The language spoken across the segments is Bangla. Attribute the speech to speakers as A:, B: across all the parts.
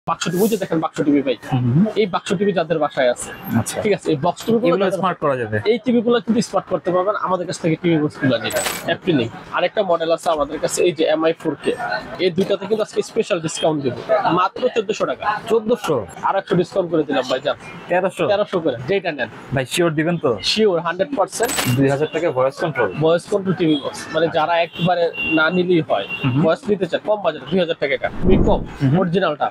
A: বাক্স টিভি যে দেখেন বাক্স টিভি ভাই, এই বাক্স টিভি যাদের বাসায় আছে,
B: আচ্ছা
A: ঠিক আছে, এই বক্স টিভি গুলো
B: স্মার্ট করা যাবে।
A: এই টিভি গুলো কিন্তু স্মার্ট করতে পারবেন আমাদের কাছ থেকে টিভি বক্স গুলো নিয়ে। অ্যাপ্রিলিং আরেকটা মডেল আছে আমাদের কাছে, এই যে MI 4K, এই দুইটাতে কিন্তু আজকে স্পেশাল ডিসকাউন্ট দেব মাত্র 1400 টাকা।
B: 1400
A: আর একটু ডিসকাউন্ট করে দিলাম ভাই, জান 1300 করে, যেটা নেন
B: ভাই শিওর দিবেন তো?
A: শিওর 100%।
B: 2000 টাকা voice control,
A: voice control TV box, মানে যারা একবারে না নিলেই হয়, ভয়েস নিতে চান কম বাজেট 2000 টাকা, খুবই কম। অরিজিনালটা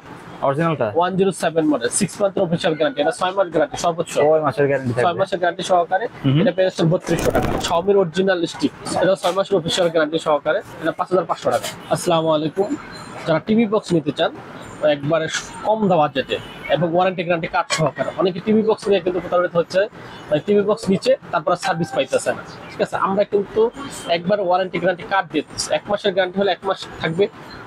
A: 107 মডেল 6 মান্থের অফিশিয়াল গ্যারান্টি, এটা 6 মাস গ্যারান্টি সর্বোচ্চ,
B: 6 মাসের গ্যারান্টি
A: 6 মাসের গ্যারান্টি সহকারে। এটা পেয়ে যাচ্ছেন 3200 টাকা। Xiaomi অরিজিনাল স্টিক, এটা 6 মাসের অফিশিয়াল গ্যারান্টি সহকারে, এটা 5500 টাকা। আসসালামু আলাইকুম, যারা টিভি বক্স নিতে চান একবারে কম বাজেটে এবং ওয়ারেন্টি গ্যারান্টি কার্ড সহকারে, অনেকে টিভি বক্স নিয়ে কিন্তু প্রতারিত হচ্ছে, টিভি বক্স নিচে তারপর সার্ভিস পাইতেছে না। ঠিক আছে, আমরা কিন্তু একবার ওয়ারেন্টি গ্যারান্টি কার্ড দিতেছি, 1 মাসের গ্যারান্টি হলে 1 মাস থাকবে,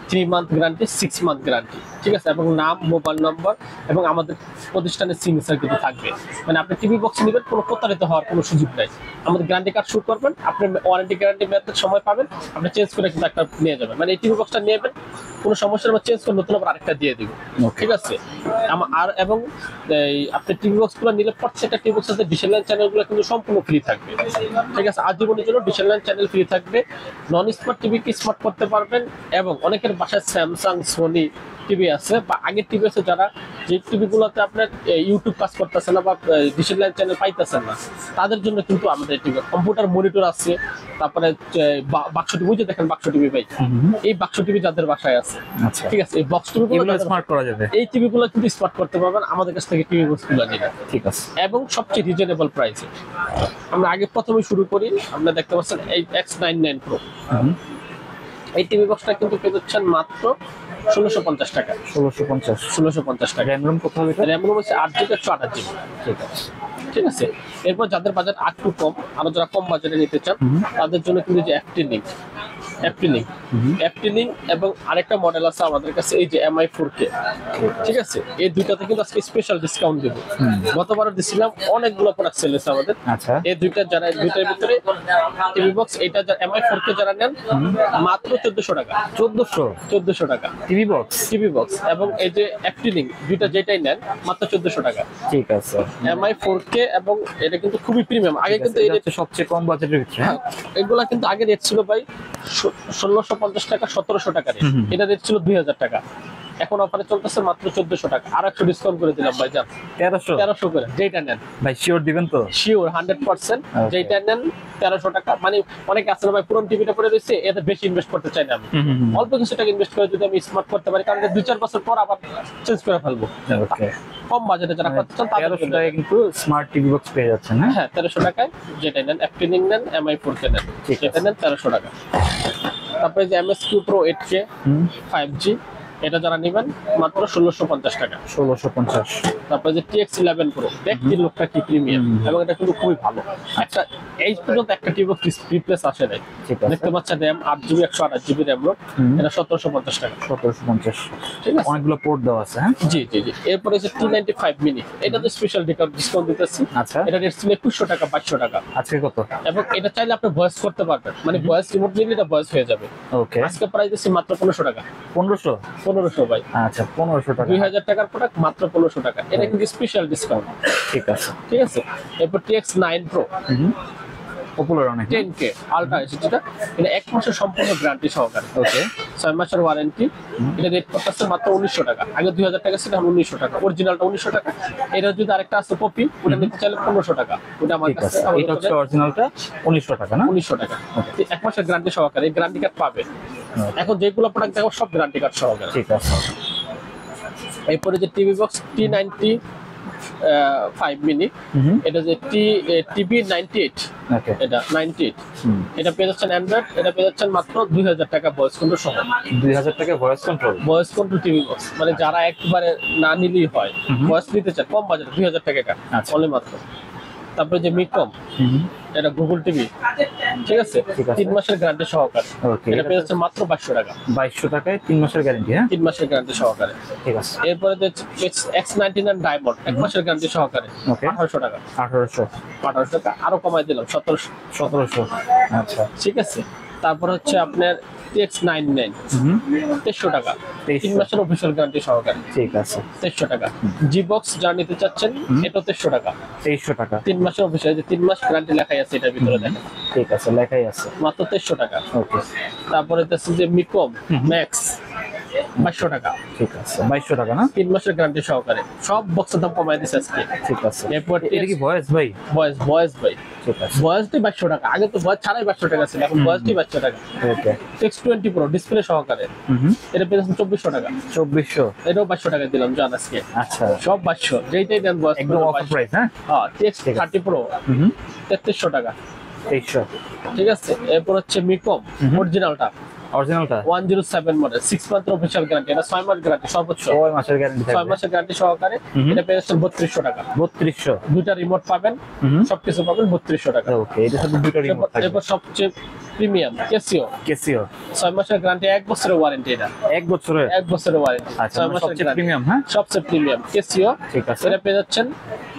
A: 3 মান্থ গ্যারান্টি, 6 মান্থ গ্যারান্টি। ঠিক আছে, এবং নাম, মোবাইল নম্বর এবং আমাদের প্রতিষ্ঠানের সিগনেচার কিন্তু থাকবে। মানে আপনি টিভি বক্স নেবেন, কোনো প্রতারিত হওয়ার কোনো সুযোগ নাই। আমাদের গ্যারান্টি কার্ড শুরু করবেন, আপনি ওয়ারেন্টি গ্যারান্টি মেয়াদের সময় পাবেন, আপনি চেঞ্জ করে কিন্তু একটা নিয়ে যাবেন। মানে এই টিভি বক্সটা নেবেন, কোনো সমস্যা আমরা চেঞ্জ করে নতুন আবার আরেকটা দিয়ে দিব। ঠিক আছে, আর এবং আপনি টিভি বক্সগুলো নিলে প্রত্যেকটা টিভি বক্সের সাথে ডিশ লাইন চ্যানেলগুলো কিন্তু সম্পূর্ণ ফ্রি থাকবে। ঠিক আছে, আজীবনের জন্য ডিশ লাইন চ্যানেল ফ্রি থাকবে। নন স্মার্ট টিভিকে স্মার্ট করতে পারবেন, এবং অনেকের বাসায় স্যামসাং, সোনি টিভি আছে বা আগের টিভি আছে, যারা যে টিভিগুলোতে আপনার ইউটিউব কাজ করতেছে না বা ডিশ লাইন চ্যানেল পাইতেছেন না, তাদের জন্য কিন্তু আমাদের টিভি, কম্পিউটার মনিটর আছে, তারপরে বাক্স টিভি যে দেখেন বাক্স টিভি ভাই, এই বাক্স টিভি যাদের বাসায় আছে,
B: আচ্ছা
A: ঠিক আছে, এই বক্স টিভি গুলো
B: স্মার্ট করা যাবে।
A: এই টিভি গুলো কিন্তু স্মার্ট করতে পারবেন আমাদের কাছ থেকে টিভি বক্স গুলো নিয়ে।
B: ঠিক আছে, এবং
A: সবচেয়ে রিজনেবল প্রাইসে। আমরা আগে প্রথমে শুরু করি, আপনারা দেখতে পাচ্ছেন এই X99 Pro, এই টিভি বক্সটা কিন্তু পেয়ে যাচ্ছেন মাত্র 1650 টাকা। 1650 টাকা।
B: র্যাম রোম কত হবে?
A: র্যাম রোম হচ্ছে 8GB 128GB।
B: ঠিক আছে,
A: ঠিক আছে, এরপর যাদের বাজেট একটু কম, আরো যারা কম বাজেটে নিতে চান তাদের জন্য কিন্তু যে অ্যাপ্রিলিং এবং আরেকটা মডেল আছে আমাদের কাছে, এই যে MI 4K। ঠিক আছে, এই দুইটাতে কিন্তু আজকে স্পেশাল ডিসকাউন্ট দেব। গতবার দিছিলাম, অনেকগুলো প্রোডাক্ট সেল হয়েছে আমাদের।
B: আচ্ছা,
A: এই দুইটার ভিতরে টিভি বক্স, এটা MI 4K যারা নেন মাত্র 1400 টাকা। 1400 টাকা টিভি বক্স এবং এই যে অ্যাপ্রিলিং, দুইটা যেটাই নেন মাত্র 1400 টাকা।
B: ঠিক আছে,
A: MI 4K এবং এটা কিন্তু খুবই প্রিমিয়াম। আগে কিন্তু এই রেট
B: সবচেয়ে কম বাজেটের ভিতরে,
A: এগুলা কিন্তু আগে রেট ছিল ভাই 1650 টাকা, 1700 টাকা রেট, এটা রেট ছিল 2000 টাকা। এখন অফারে চলতেছে মাত্র 1400 টাকা। আর একটু ডিসকাউন্ট করে দিলাম ভাই, জান 1300 করে, যেটা নেন
B: ভাই শিওর দিবেন তো?
A: শিওর 100%, যেটা নেন 1300 টাকা। মানে অনেকে আছে ভাই পুরনো টিভিটা পড়ে রয়েছে, এতে বেশি ইনভেস্ট করতে চাই না আমি, অল্প কিছু টাকা ইনভেস্ট করে যদি আমি স্মার্ট করতে পারি, কারণ 2-4 বছর পর আবার চেঞ্জ করে ফেলবো। কম বাজেটে যারা করতে চান তাদের
B: 1300 টাকায় কিন্তু স্মার্ট টিভি বক্স পেয়ে যাচ্ছেন।
A: হ্যাঁ, 1300 টাকায় যেটা নেন, অ্যাপ্রিলিং নেন, MI 4K নেন, যেটা নেন 1300 টাকা। তারপরে যে MSQ Pro 8K 5G, এটা যারা নেবেন মাত্র 1650 টাকা।
B: 1650।
A: তারপরে যে TX11 Pro, দেখতে লোকটা কি প্রিমিয়াম, এবং এটা কিন্তু খুবই ভালো। একটা এই পর্যন্ত একটা টিভি বক্স রিপ্লেস আসে নাই। দেখতে পাচ্ছেন RAM 8GB 128GB RAM ROM, এটা 1750 টাকা।
B: 1750,
A: ঠিক আছে,
B: অনেকগুলো পোর্ট দেওয়া আছে। হ্যাঁ,
A: জি। এরপরে যে T95 মিনি, এটা তো স্পেশাল ডিসকাউন্ট দিতেছি।
B: আচ্ছা,
A: এটা রেট ছিল 2100 টাকা, 2200 টাকা।
B: আজকে কত? এবং
A: এটা চাইলে আপনি ভয়েস করতে পারবেন, মানে ভয়েস রিমোট নিলে এটা ভয়েস হয়ে যাবে।
B: ওকে,
A: আজকে প্রাইস দিচ্ছি মাত্র 1500 টাকা। 1500 ভাই।
B: আচ্ছা, 1500 টাকা।
A: 2000 টাকার প্রোডাক্ট মাত্র 1500 টাকা, এটা কিন্তু স্পেশাল ডিসকাউন্ট। ঠিক আছে। এরপর TX9 Pro,
B: পপুলার অনেক,
A: 10K আলট্রা যেটা, এটা 1 মাসের সম্পূর্ণ গ্যারান্টি সহকারে। ওকে, 6 মাসের ওয়ারেন্টি। এটা রেট করতেছে মাত্র 1900 টাকা। আগে 2000 টাকা ছিল, এখন 1900 টাকা। অরিজিনালটা 1900 টাকা। এটা যদি আরেকটা আছে কপি, ওটা নিতে চাইলে 1500 টাকা। ওটা আমার কাছে,
B: এটা হচ্ছে অরিজিনালটা 1900 টাকা না?
A: 1900 টাকা। 1 মাসের গ্যারান্টি সহকারে, এই গ্যারান্টি কার্ড পাবে। এখন যেগুলো প্রোডাক্ট দেখো সব গ্যারান্টি কার্ড সহকারে। ঠিক আছে। এরপরে যে টিভি বক্স T95 মিনি, এটা যে TB98, এটা 98, এটা পেয়ে যাচ্ছেন অ্যান্ড্রয়েড, এটা পেয়ে যাচ্ছেন মাত্র 2000 টাকা ভয়েস কন্ট্রোল সহ।
B: 2000 টাকা ভয়েস কন্ট্রোল
A: টিভি বক্স, মানে যারা একবারে না নিলেই হয়, ভয়েস নিতে চান কম বাজেট 2000 টাকা অনলি মাত্র। তারপরে যে মিকম, এটা গুগল টিভি, ঠিক আছে, 3 মাসের গ্যারান্টি সহকারে। এটা পেয়ে যাচ্ছে মাত্র 2200 টাকা।
B: 2200 টাকায় 3 মাসের গ্যারান্টি। হ্যাঁ,
A: 3 মাসের গ্যারান্টি সহকারে। ঠিক আছে। এরপরে যে X99 ডায়মন্ড, 1 মাসের গ্যারান্টি সহকারে, 1800 টাকা। 1800 টাকা আরো কমাই দিলাম, 1700। আচ্ছা, ঠিক আছে। তারপর হচ্ছে আপনার TX99 2300 টাকা, 3 মাসের অফিসিয়াল গ্যারান্টি সহকারে।
B: ঠিক আছে
A: 2300 টাকা। জি বক্স যা নিতে চাচ্ছেন এটা 2300 টাকা,
B: 2300 টাকা।
A: 3 মাসের অফিসিয়াল, যে 3 মাস গ্যারান্টি লেখাই আছে এটার ভিতরে দেখেন।
B: ঠিক আছে, লেখাই আছে,
A: মাত্র 2300 টাকা।
B: ওকে।
A: তারপরে হচ্ছে যে মিকম ম্যাক্স 2200 টাকা।
B: ঠিক আছে, 2200 টাকা না?
A: 3 মাসের গ্যারান্টি সহকারে। সব বক্সের দাম কমাই দিছে আজকে।
B: ঠিক আছে।
A: এরপর
B: এটা কি ভয়েস ভাই?
A: বয়েস ভাই,
B: ঠিক আছে,
A: বয়েসটি 2200 টাকা। আগে তো বয়েস ছাড়াই 2200 টাকা ছিল, এখন বয়েসটি 2200 টাকা।
B: ওকে।
A: X20 Pro ডিসপ্লে সহকারে, এটা পেয়েছেন 2400 টাকা।
B: 2400,
A: এটাও 2200 টাকা দিলাম জান আজকে।
B: আচ্ছা,
A: সব 2200, যেইটাই দেন বয়েস
B: একদম অফার প্রাইস। হ্যাঁ,
A: হ্যাঁ। TX30 Pro 3300 টাকা।
B: 2300,
A: ঠিক আছে। এরপর হচ্ছে মিকম অরিজিনালটা,
B: অরিজিনালটা
A: 107 মডেল, 6 মান্থ অফিসিয়াল গ্যারান্টি, এটা 6 মাস গ্যারান্টি সর্বোচ্চ,
B: 6 মাসের গ্যারান্টি
A: 6
B: থাকবে।
A: মাসের গ্যারান্টি সহকারে। এটা পেয়েছেন 3200 টাকা।
B: 3200,
A: দুইটা রিমোট পাবেন, সবকিছু পাবেন 3200 টাকা।
B: ওকে। এটা সাথে দুটো রিমোট থাকবে।
A: এরপর সবচেয়ে প্রিমিয়াম ক্যাসিও,
B: কেসিও
A: 6 মাসের গ্যারান্টি, 1 বছরের ওয়ারেন্টি। এটা
B: 1 বছরের।
A: 1 বছরের ওয়ারেন্টি,
B: আচ্ছা,
A: 6 মাসের
B: সবচেয়ে
A: গ্যারান্টি,
B: প্রিমিয়াম। হ্যাঁ,
A: সবচেয়ে প্রিমিয়াম ক্যাসিও।
B: ঠিক আছে।
A: এটা পেয়ে যাচ্ছেন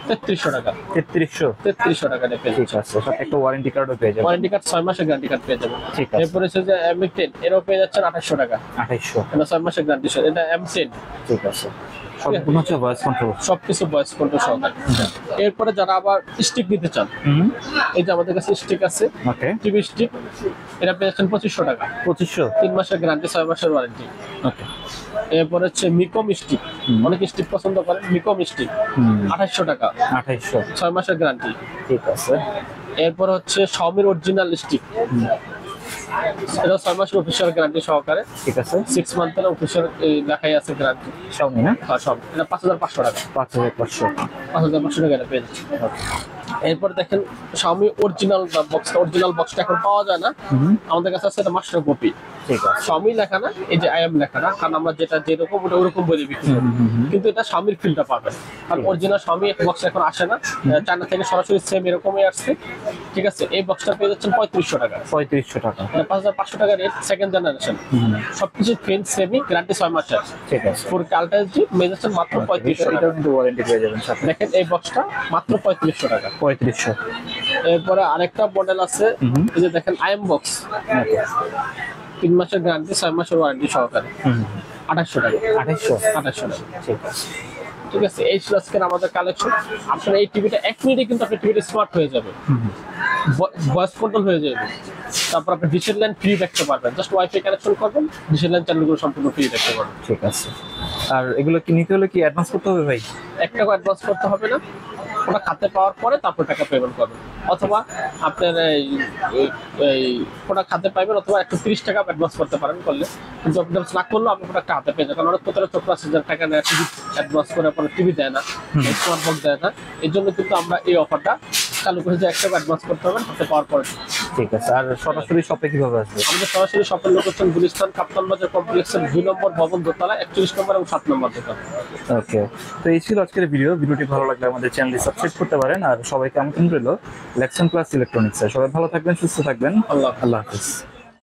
A: 3300 টাকা।
B: 3300,
A: টাকা দিয়ে পেয়ে
B: ঠিক আছে। সাথে একটা ওয়ারেন্টি কার্ডও পেয়ে যাবেন।
A: ওয়ারেন্টি কার্ড, 6 মাসের গ্যারান্টি কার্ড পেয়ে যাবেন।
B: ঠিক আছে।
A: এরপরে হচ্ছে যে M10, এরও পেয়ে যাচ্ছেন 2800 টাকা।
B: 2800,
A: এটা 6 মাসের গ্যারান্টি, এটা M10,
B: ঠিক আছে। সম্পূর্ণ হচ্ছে ভয়েস কন্ট্রোল।
A: সবকিছু ভয়েস কন্ট্রোল সহকারে। এরপরে যারা আবার স্টিক নিতে চান, এই যে আমাদের কাছে স্টিক আছে,
B: ওকে।
A: টিভি স্টিক, এটা পেয়ে যাচ্ছেন 2500 টাকা।
B: 2500,
A: 3 মাসের গ্যারান্টি, 6 মাসের ওয়ারেন্টি।
B: ওকে।
A: এরপর হচ্ছে মিকম স্টিক, অনেক স্টিক পছন্দ করেন, মিকম স্টিক 2800 টাকা,
B: 2800,
A: 6 মাসের গ্যারান্টি।
B: ঠিক আছে।
A: এরপর হচ্ছে শাওমির অরিজিনাল স্টিক, এটা 6 মাসের অফিসিয়াল গ্যারান্টি সহকারে,
B: ঠিক আছে।
A: 6 মান্থের অফিসিয়াল লেখাই আছে গ্যারান্টি।
B: Xiaomi না?
A: হ্যাঁ সব, এটা 5500 টাকা।
B: 5500,
A: 5500 টাকা এটা পেয়ে যাচ্ছে। এরপর দেখেন শাওমি অরিজিনাল বক্সটা এখন পাওয়া যায় না, আমাদের কাছে আছে এটা মাস্টার কপি।
B: ঠিক আছে।
A: শাওমি লেখা না, এই যে আই এম লেখা না, কারণ আমরা যেটা যেরকম ওটা ওরকম বলে বিক্রি করি, কিন্তু এটা শাওমির ফিলটা পাবেন। আর অরিজিনাল শাওমি বক্স এখন আসে না, চায়না থেকে সরাসরি সেম এরকমই আসছে। ঠিক আছে। এই বক্সটা পেয়ে যাচ্ছেন 3500 টাকা।
B: 3500 টাকা,
A: এটা 5500 টাকা রেট, সেকেন্ড জেনারেশন, সবকিছু ফ্রেন্ড সেমি, গ্যারান্টি 6 মাসের।
B: ঠিক আছে।
A: পুরো আলট্রাজি মেয়ে যাচ্ছেন মাত্র 3500 টাকা।
B: এটাও কিন্তু ওয়ারেন্টি পেয়ে যাবেন সাথে।
A: দেখেন এই বক্সটা মাত্র 3500 টাকা।
B: 3500,
A: এরপরে আরেকটা মডেল আছে, এই যে দেখেন আইএম বক্স, 3 মাসের গ্যারান্টি, 6 মাসের ওয়ারেন্টি সহকারে, 2800 টাকা।
B: 2800,
A: টাকা।
B: ঠিক আছে।
A: ঠিক আছে। এই ছিল আজকের আমাদের কালেকশন। আপনার এই টিভিটা 1 মিনিটে কিন্তু আপনার টিভিটা স্মার্ট হয়ে যাবে, ভয়েস কন্ট্রোল হয়ে যাবে। তারপর আপনি ডিশের লাইন ফ্রি রাখতে পারবেন, জাস্ট ওয়াইফাই কানেকশন করবেন, ডিশের লাইন চ্যানেলগুলো সম্পূর্ণ ফ্রি রাখতে পারবেন।
B: ঠিক আছে। আর এগুলো কি নিতে হলে কি অ্যাডভান্স করতে হবে ভাই?
A: 1 টাকা অ্যাডভান্স করতে হবে না, ওটা খাতে পাওয়ার পরে তারপর টাকা পেমেন্ট করবেন, অথবা আপনার এই প্রোডাক্ট হাতে পাইবেন, অথবা 130 টাকা অ্যাডভান্স করতে পারেন করলে। কিন্তু অ্যাডভান্স না করলেও আপনি প্রোডাক্টটা হাতে পেয়ে যাবেন। কারণ অনেক কোথাও 50,000 টাকা নেয় টিভি অ্যাডভান্স করে, পরে টিভি দেয় না, স্মার্ট বক্স দেয় না। এই জন্য কিন্তু আমরা এই অফারটা চালু করে, যে 1 টাকা অ্যাডভান্স করতে হবে হাতে পাওয়ার পরে।
B: ঠিক আছে। আর সরাসরি শপে কিভাবে আসবে?
A: আমাদের সরাসরি শপের লোকেশন গুলিস্তান কাপ্তান বাজার কমপ্লেক্সের 2 নম্বর ভবন দোতলা, 41 নম্বর এবং 7 নম্বর দোকান।
B: ওকে। তো এই ছিল আজকের ভিডিওটি ভালো লাগলে আমাদের চ্যানেলটি সাবস্ক্রাইব করতে পারেন। আর সবাইকে আমন্ত্রণ রইল লেক্সন প্লাস ইলেকট্রনিক্সে। সবাই ভালো থাকবেন, সুস্থ থাকবেন।
A: আল্লাহ
B: আল্লাহ হাফেজ।